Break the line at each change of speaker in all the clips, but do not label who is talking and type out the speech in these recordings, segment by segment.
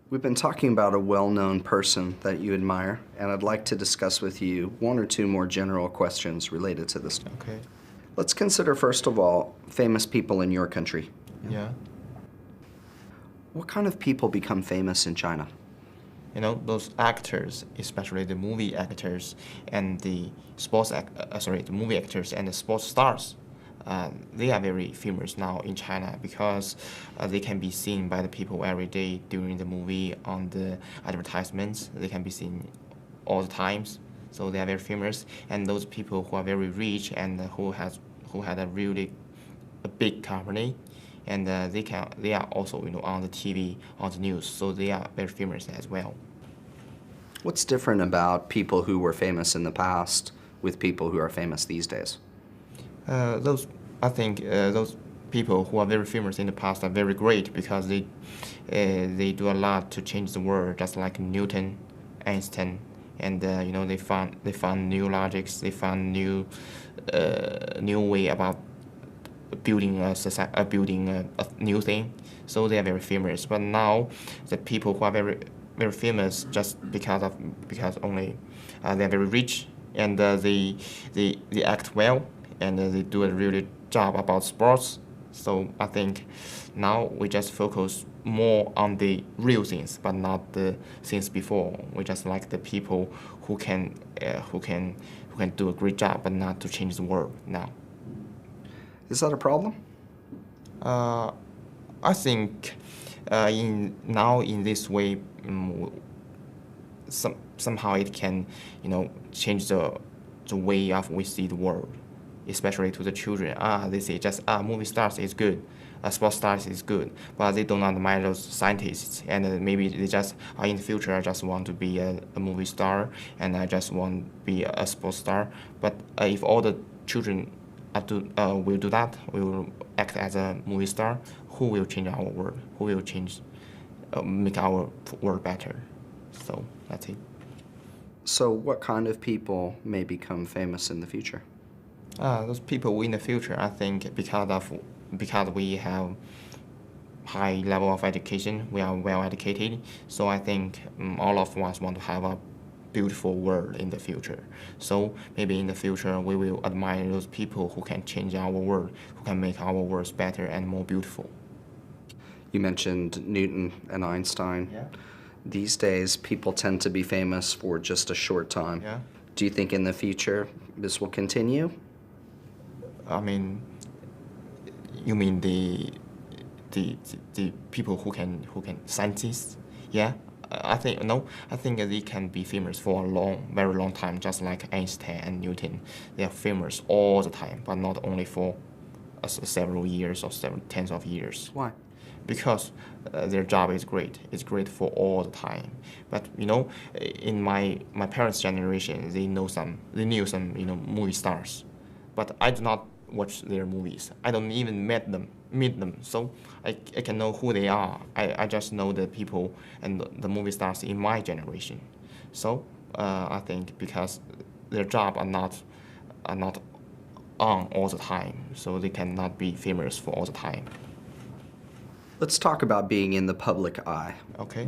We've been talking about a well-known person that you admire, and I'd like to discuss with you one or two more general questions related to this.
Okay.
Let's consider, first of all, famous people in your country.
Yeah.
What kind of people become famous in China?
You know, those actors, especially the movie actors and the the movie actors and the sports stars, they are very famous now in China because they can be seen by the people every day during the movie, on the advertisements. They can be seen all the times, so they are very famous. And those people who are very rich and who had a really a big company, and they are also on the TV, on the news, so they are very famous as well.
What's different about people who were famous in the past with people who are famous these days?
I think those people who are very famous in the past are very great because they do a lot to change the world, just like Newton, Einstein, and they found new logics, they found new way about building a new thing. So they are very famous. But now the people who are very famous just because only they're very rich, and they act well, and they do a really job about sports. So I think now we just focus more on the real things, but not the things before. We just like the people who can do a great job, but not to change the world now.
Is that a problem?
I think in this way, somehow it can change the way of we see the world, especially to the children. They say just movie stars is good, sports stars is good, but they don't admire those scientists, and maybe they just in the future I just want to be a movie star, and I just want to be a sports star. But if all the children will do that, will act as a movie star, who will change our world? Who will make our world better? So that's it.
So what kind of people may become famous in the future?
Those people in the future, I think, because we have high level of education, we are well educated. So I think all of us want to have a beautiful world in the future. So maybe in the future we will admire those people who can change our world, who can make our world better and more beautiful.
You mentioned Newton and Einstein.
Yeah.
These days, people tend to be famous for just a short time.
Yeah.
Do you think in the future this will continue?
I mean, you mean the people who can scientists? Yeah. I think they can be famous for a very long time, just like Einstein and Newton. They are famous all the time, but not only for several years or several tens of years.
Why?
Because their job is great. It's great for all the time. But in my parents' generation, they knew some movie stars, but I do not watch their movies. I don't even meet them, so I can know who they are. I just know the people and the movie stars in my generation. So I think because their job are not on all the time, so they cannot be famous for all the time.
Let's talk about being in the public eye.
Okay.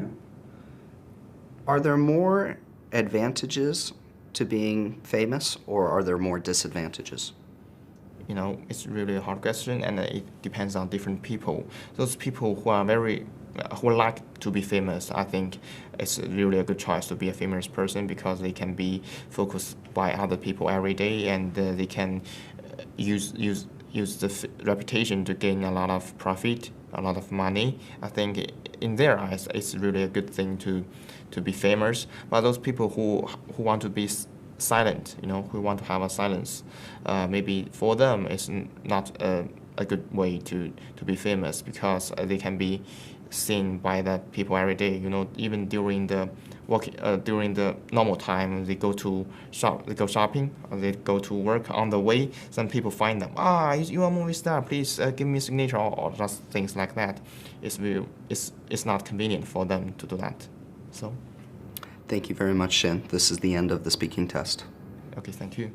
Are there more advantages to being famous, or are there more disadvantages?
It's really a hard question, and it depends on different people. Those people who like to be famous, I think it's really a good choice to be a famous person because they can be focused by other people every day, and they can use the reputation to gain a lot of profit, a lot of money. I think in their eyes, it's really a good thing to be famous. But those people who want to be silent, who want to have a silence, maybe for them it's not a good way to be famous because they can be seen by the people every day. Even during the normal time, they go shopping, or they go to work. On the way, some people find them. You are a movie star. Please give me a signature, or just things like that. It's not convenient for them to do that. So.
Thank you very much, Shin. This is the end of the speaking test.
Okay, thank you.